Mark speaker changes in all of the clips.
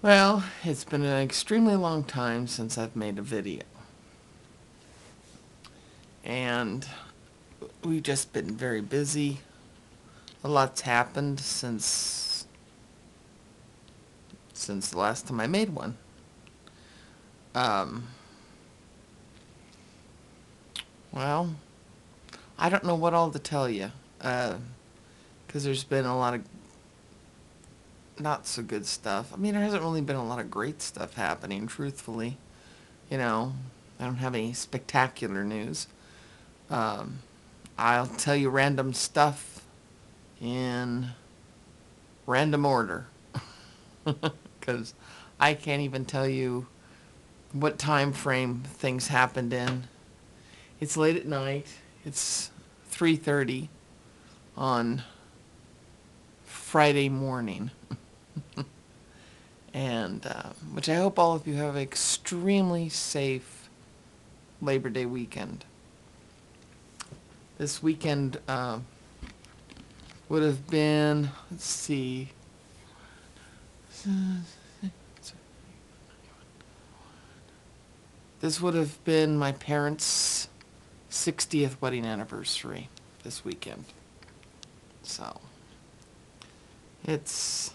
Speaker 1: Well, it's been an extremely long time since I've made a video. And we've just been very busy. A lot's happened since the last time I made one. Um, well, I don't know what all to tell you. Because there's been a lot of not so good stuff. I mean, there hasn't really been a lot of great stuff happening, truthfully. You know, I don't have any spectacular news. Um, I'll tell you random stuff in random order. Because I can't even tell you what time frame things happened in. It's late at night. It's 3:30 on Friday morning. And which I hope all of you have an extremely safe Labor Day weekend. This weekend would have been, let's see, this would have been my parents' 60th wedding anniversary this weekend. So, it's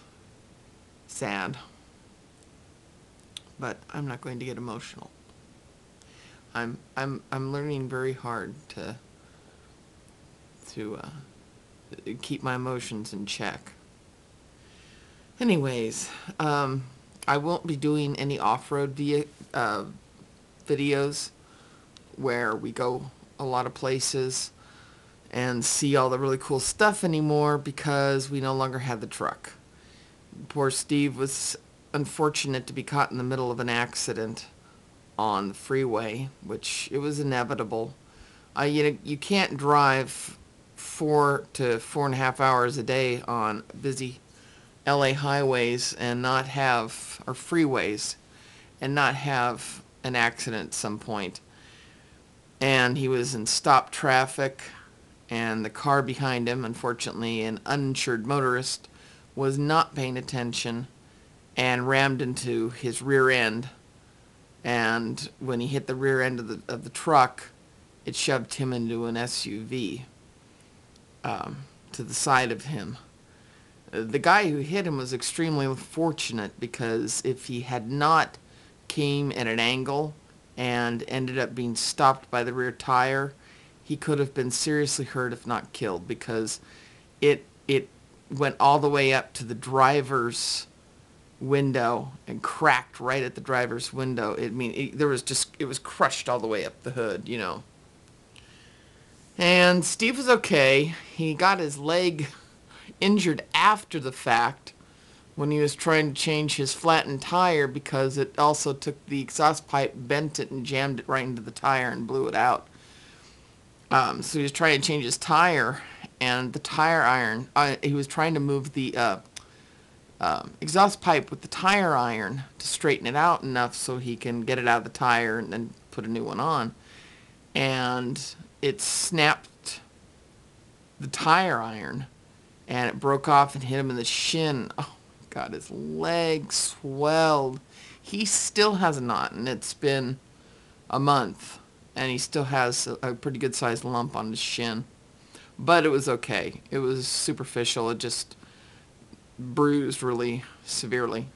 Speaker 1: sad. But I'm not going to get emotional. I'm learning very hard to keep my emotions in check. Anyways, I won't be doing any off-road videos where we go a lot of places and see all the really cool stuff anymore because we no longer have the truck. Poor Steve was unfortunate to be caught in the middle of an accident on the freeway, which it was inevitable. You can't drive 4 to 4.5 hours a day on busy LA highways and not have, or freeways, and not have an accident at some point. And he was in stop traffic, and the car behind him, unfortunately an uninsured motorist, was not paying attention and rammed into his rear end. And when he hit the rear end of the truck, it shoved him into an SUV to the side of him. The guy who hit him was extremely fortunate, because if he had not came at an angle and ended up being stopped by the rear tire, he could have been seriously hurt, if not killed, because it went all the way up to the driver's window and cracked right at the driver's window. It was crushed all the way up the hood, you know. And Steve was okay. He got his leg injured after the fact when he was trying to change his flattened tire, because it also took the exhaust pipe, bent it, and jammed it right into the tire and blew it out. So he was trying to change his tire, and the tire iron, he was trying to move the exhaust pipe with the tire iron to straighten it out enough so he can get it out of the tire and then put a new one on. And it snapped the tire iron, and it broke off and hit him in the shin. Oh my God, his leg swelled. He still has a knot, and it's been a month, and he still has a pretty good sized lump on his shin. But it was okay. It was superficial. It just bruised really severely.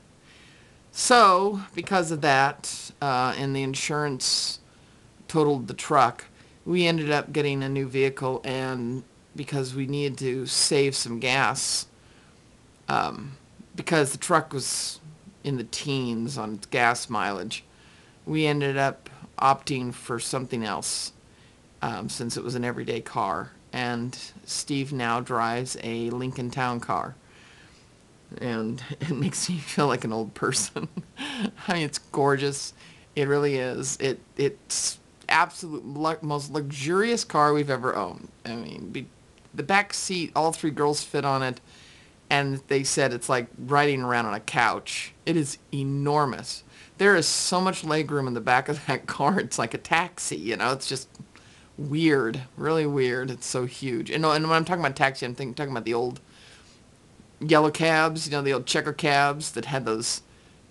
Speaker 1: So, because of that, and the insurance totaled the truck, we ended up getting a new vehicle, and because we needed to save some gas, because the truck was in the teens on its gas mileage, we ended up opting for something else, since it was an everyday car. And Steve now drives a Lincoln Town Car. And it makes me feel like an old person. I mean, it's gorgeous. It really is. It's absolute most luxurious car we've ever owned. I mean, the back seat, all 3 girls fit on it, and they said it's like riding around on a couch. It is enormous. There is so much legroom in the back of that car. It's like a taxi, you know. It's just weird, really weird. It's so huge. And when I'm talking about taxi, I'm talking about the old yellow cabs, you know, the old checker cabs that had those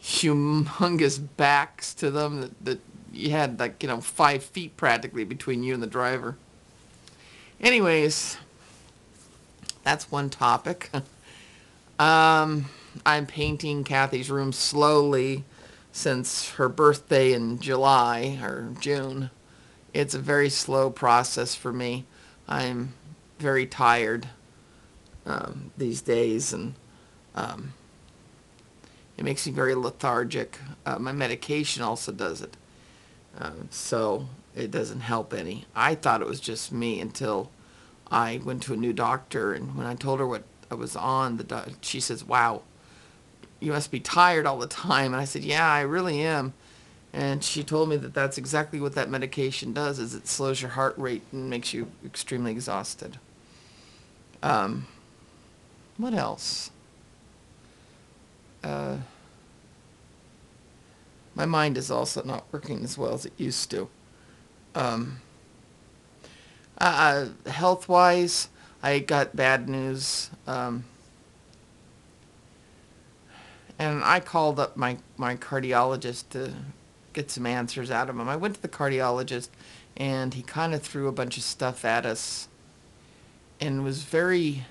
Speaker 1: humongous backs to them that you had like, 5 feet practically between you and the driver. Anyways, that's one topic. I'm painting Kathy's room slowly since her birthday in July or June. It's a very slow process for me. I'm very tired these days, and it makes me very lethargic. My medication also does it. So it doesn't help any. I thought it was just me until I went to a new doctor, and when I told her what I was on, she says, "Wow, you must be tired all the time." And I said, "Yeah, I really am." And she told me that that's exactly what that medication does, is it slows your heart rate and makes you extremely exhausted. What else? My mind is also not working as well as it used to. Health-wise, I got bad news. And I called up my cardiologist to get some answers out of him. I went to the cardiologist, and he kind of threw a bunch of stuff at us and was very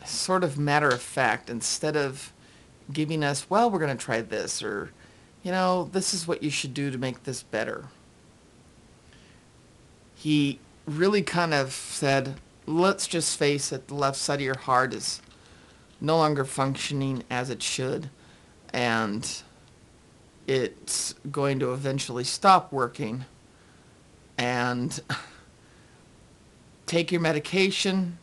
Speaker 1: sort of matter of fact, instead of giving us, well, we're going to try this, or, this is what you should do to make this better. He really kind of said, let's just face it, the left side of your heart is no longer functioning as it should, and it's going to eventually stop working, and take your medication.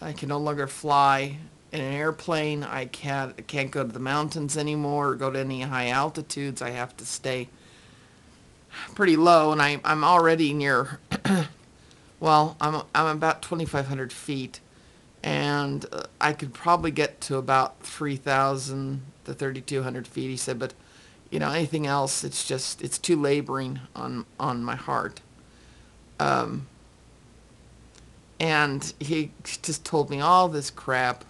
Speaker 1: I can no longer fly in an airplane. I can't go to the mountains anymore or go to any high altitudes. I have to stay pretty low, and I'm already near, well, I'm about 2,500 feet, and I could probably get to about 3,000 to 3,200 feet, he said, but, anything else, it's too laboring on my heart. And he just told me all this crap,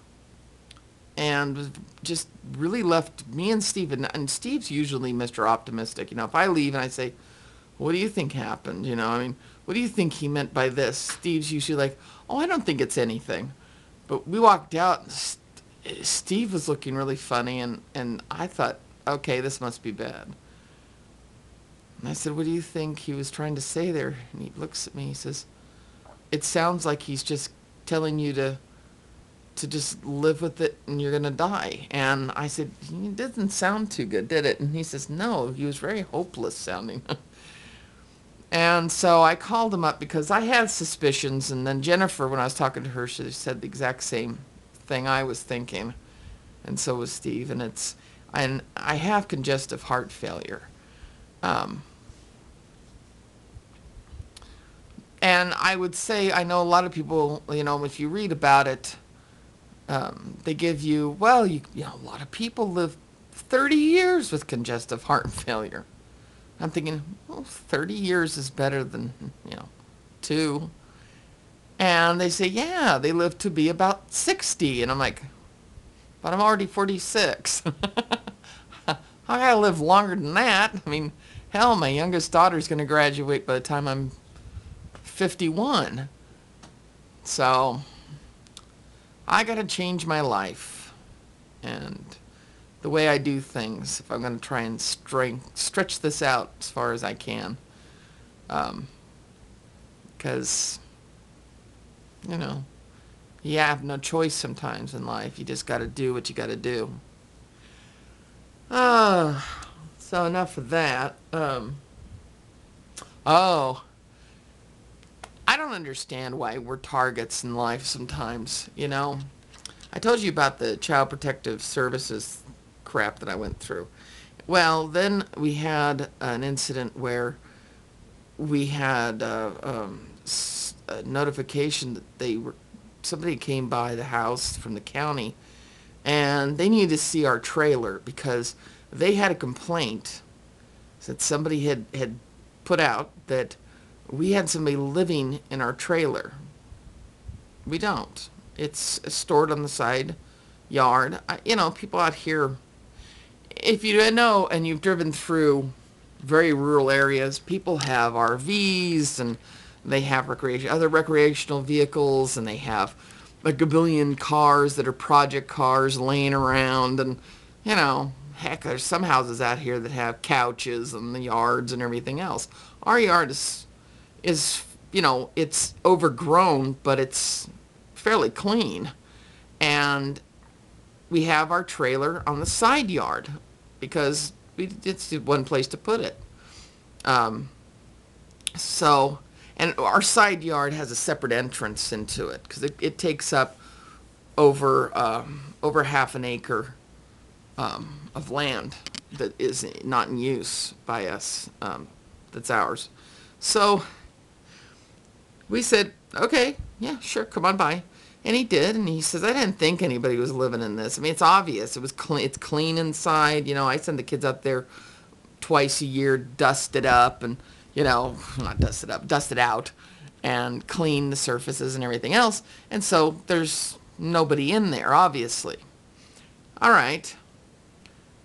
Speaker 1: and just really left me and Steve, and Steve's usually Mr. Optimistic. If I leave and I say, what do you think happened? What do you think he meant by this? Steve's usually like, oh, I don't think it's anything. But we walked out, and Steve was looking really funny, and I thought, okay, this must be bad. And I said, what do you think he was trying to say there? And he looks at me, he says, it sounds like he's just telling you to just live with it and you're going to die. And I said, it didn't sound too good, did it? And he says, no, he was very hopeless sounding. And so I called him up because I had suspicions, and then Jennifer, when I was talking to her, she said the exact same thing I was thinking, and so was Steve, and I have congestive heart failure. And I would say, I know a lot of people, if you read about it, they give you, well, a lot of people live 30 years with congestive heart failure. I'm thinking, well, 30 years is better than, 2. And they say, yeah, they live to be about 60. And I'm like, but I'm already 46. I gotta live longer than that. I mean, hell, my youngest daughter's gonna graduate by the time I'm 51. So I gotta change my life and the way I do things if I'm gonna try and stretch this out as far as I can. Because you have no choice sometimes in life. You just gotta do what you gotta do. So enough of that. Oh, I don't understand why we're targets in life sometimes, I told you about the Child Protective Services crap that I went through. Well, then we had an incident where we had a notification that somebody came by the house from the county, and they needed to see our trailer because they had a complaint that somebody had put out that we had somebody living in our trailer. We don't. It's stored on the side yard. People out here if you don't know and you've driven through very rural areas, people have RVs and they have other recreational vehicles, and they have a gabillion cars that are project cars laying around. And, heck, there's some houses out here that have couches and the yards and everything else. Our yard is it's overgrown, but it's fairly clean. And we have our trailer on the side yard because it's one place to put it. Um, so, and our side yard has a separate entrance into it because it takes up over half an acre of land that is not in use by us. That's ours. So we said, okay, yeah, sure, come on by. And he did, and he says, I didn't think anybody was living in this. I mean, it's obvious. It was clean. It's clean inside. I send the kids out there twice a year, dust it up, and, not dust it up, dust it out, and clean the surfaces and everything else. And so there's nobody in there, obviously. All right.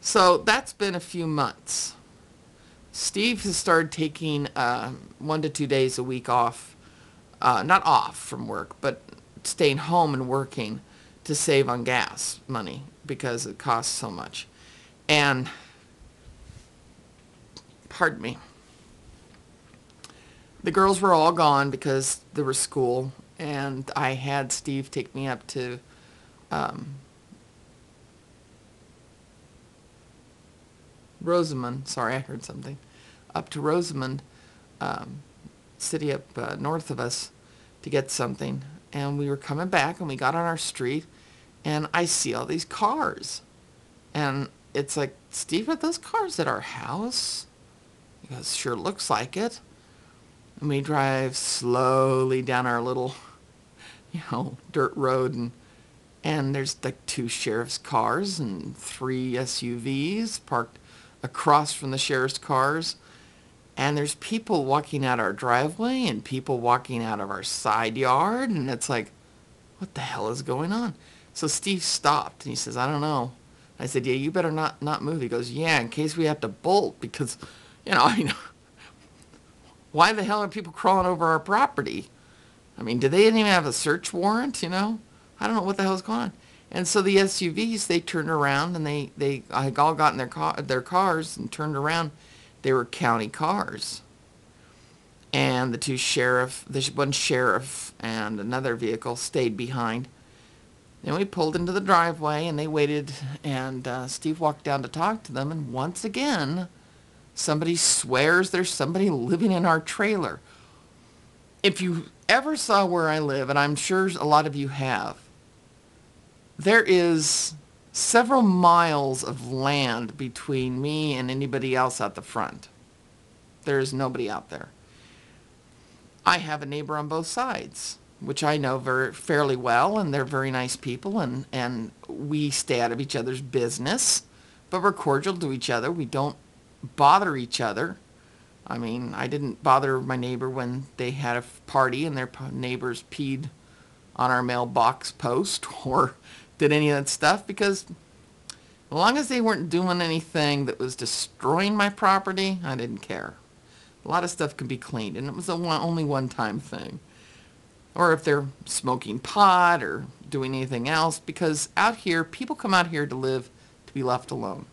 Speaker 1: So that's been a few months. Steve has started taking 1 to 2 days a week off, not off from work, but staying home and working to save on gas money because it costs so much. And, pardon me, the girls were all gone because there was school, and I had Steve take me up to Rosamond. Sorry, I heard something. Up to Rosamond, city up north of us, to get something. And we were coming back, and we got on our street, and I see all these cars. And it's like, Steve, are those cars at our house? He goes, sure looks like it. And we drive slowly down our little, dirt road, and there's like 2 sheriff's cars and 3 SUVs parked across from the sheriff's cars. And there's people walking out our driveway and people walking out of our side yard. And it's like, what the hell is going on? So Steve stopped and he says, I don't know. I said, yeah, you better not move. He goes, yeah, in case we have to bolt because, why the hell are people crawling over our property? I mean, do they even have a search warrant, I don't know what the hell's going on. And so the SUVs, they turned around and they all got in their cars and turned around. They were county cars. And the one sheriff and another vehicle stayed behind. Then we pulled into the driveway and they waited, and Steve walked down to talk to them, and once again, somebody swears there's somebody living in our trailer. If you ever saw where I live, and I'm sure a lot of you have, there is several miles of land between me and anybody else out the front. There is nobody out there. I have a neighbor on both sides, which I know fairly well, and they're very nice people, and we stay out of each other's business, but we're cordial to each other. We don't bother each other. I mean, I didn't bother my neighbor when they had a party and their neighbors peed on our mailbox post or did any of that stuff, because as long as they weren't doing anything that was destroying my property, I didn't care. A lot of stuff can be cleaned, and it was only one-time thing. Or if they're smoking pot or doing anything else, because out here, people come out here to live, to be left alone.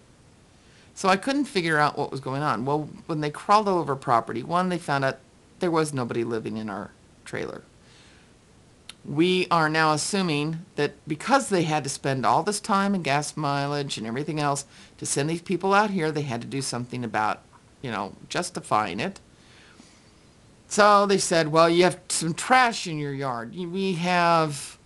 Speaker 1: So I couldn't figure out what was going on. Well, when they crawled over property, one, they found out there was nobody living in our trailer. We are now assuming that because they had to spend all this time and gas mileage and everything else to send these people out here, they had to do something about, justifying it. So they said, well, you have some trash in your yard. We have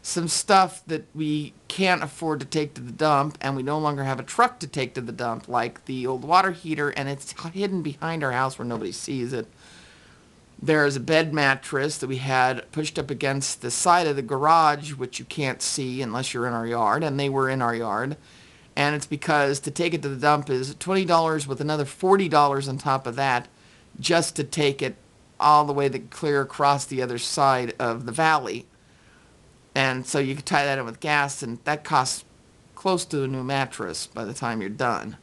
Speaker 1: some stuff that we can't afford to take to the dump, and we no longer have a truck to take to the dump, like the old water heater, and it's hidden behind our house where nobody sees it. There's a bed mattress that we had pushed up against the side of the garage, which you can't see unless you're in our yard, and they were in our yard. And it's because to take it to the dump is $20 with another $40 on top of that just to take it all the way clear across the other side of the valley. And so you could tie that in with gas, and that costs close to a new mattress by the time you're done.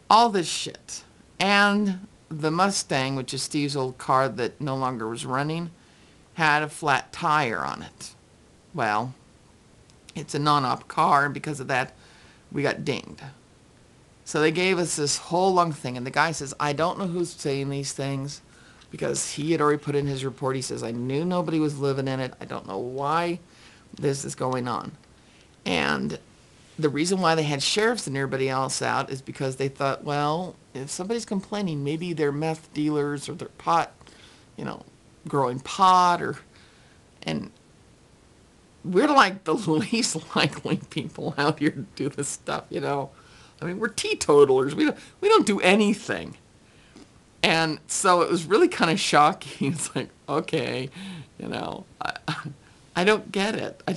Speaker 1: All this shit. And the Mustang, which is Steve's old car that no longer was running, had a flat tire on it. Well, it's a non-op car, and because of that, we got dinged. So they gave us this whole long thing, and the guy says, I don't know who's saying these things, because he had already put in his report. He says, I knew nobody was living in it. I don't know why this is going on. And the reason why they had sheriffs and everybody else out is because they thought, well, if somebody's complaining, maybe they're meth dealers or they're pot, growing pot, and we're like the least likely people out here to do this stuff, I mean, we're teetotalers. We don't do anything. And so it was really kind of shocking. It's like, okay, I don't get it. I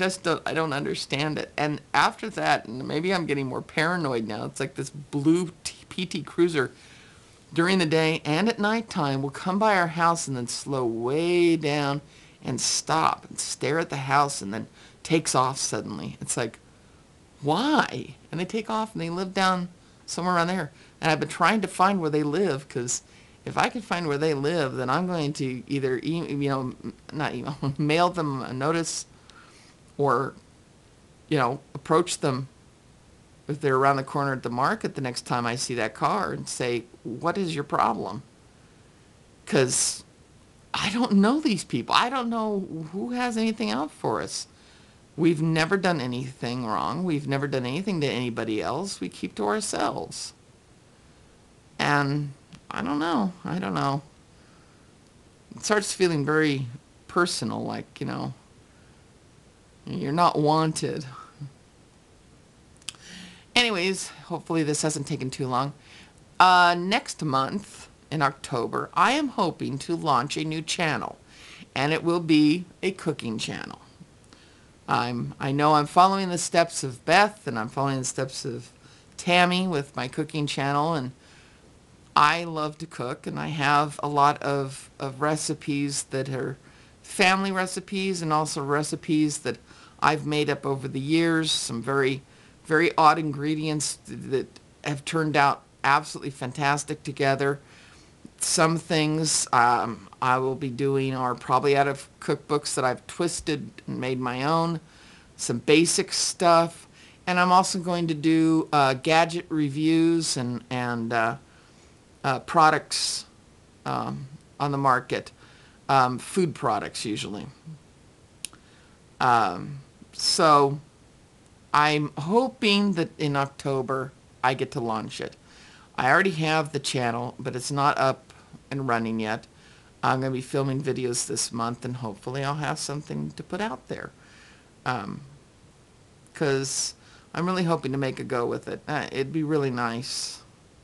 Speaker 1: don't understand it. And after that, and maybe I'm getting more paranoid now, it's like this blue PT Cruiser during the day and at nighttime will come by our house and then slow way down and stop and stare at the house and then takes off suddenly. It's like, why? And they take off and they live down somewhere around there. And I've been trying to find where they live, because if I can find where they live, then I'm going to either mail them a notice, or approach them if they're around the corner at the market the next time I see that car and say, what is your problem? Because I don't know these people. I don't know who has anything out for us. We've never done anything wrong. We've never done anything to anybody else. We keep to ourselves. And I don't know. It starts feeling very personal, like, you're not wanted. Anyways, hopefully this hasn't taken too long. Next month, in October, I am hoping to launch a new channel, and it will be a cooking channel. I know I'm following the steps of Beth, and I'm following the steps of Tammy with my cooking channel, and I love to cook, and I have a lot of recipes that are family recipes, and also recipes that I've made up over the years, some very, very odd ingredients that have turned out absolutely fantastic together. Some things I will be doing are probably out of cookbooks that I've twisted and made my own, some basic stuff, and I'm also going to do gadget reviews and products on the market, food products usually. So I'm hoping that in October I get to launch it. I already have the channel, but it's not up and running yet. I'm going to be filming videos this month, and hopefully I'll have something to put out there. Because I'm really hoping to make a go with it. It'd be really nice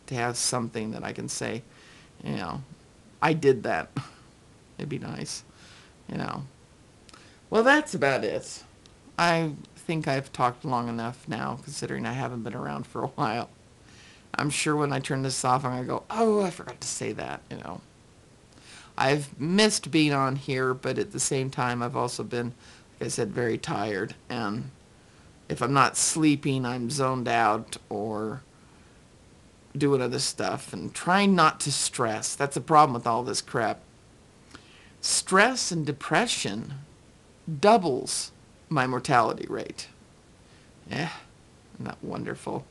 Speaker 1: to have something that I can say, I did that. It'd be nice, Well, that's about it. I think I've talked long enough now, considering I haven't been around for a while. I'm sure when I turn this off, I'm going to go, oh, I forgot to say that, I've missed being on here, but at the same time, I've also been, like I said, very tired. And if I'm not sleeping, I'm zoned out or doing other stuff and trying not to stress. That's the problem with all this crap. Stress and depression doubles my mortality rate. Isn't that wonderful?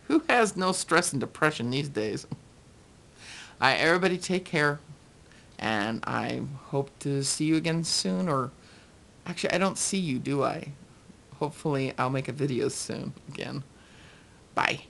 Speaker 1: Who has no stress and depression these days? Everybody take care, and I hope to see you again soon, or actually I don't see you, do I? Hopefully I'll make a video soon again. Bye.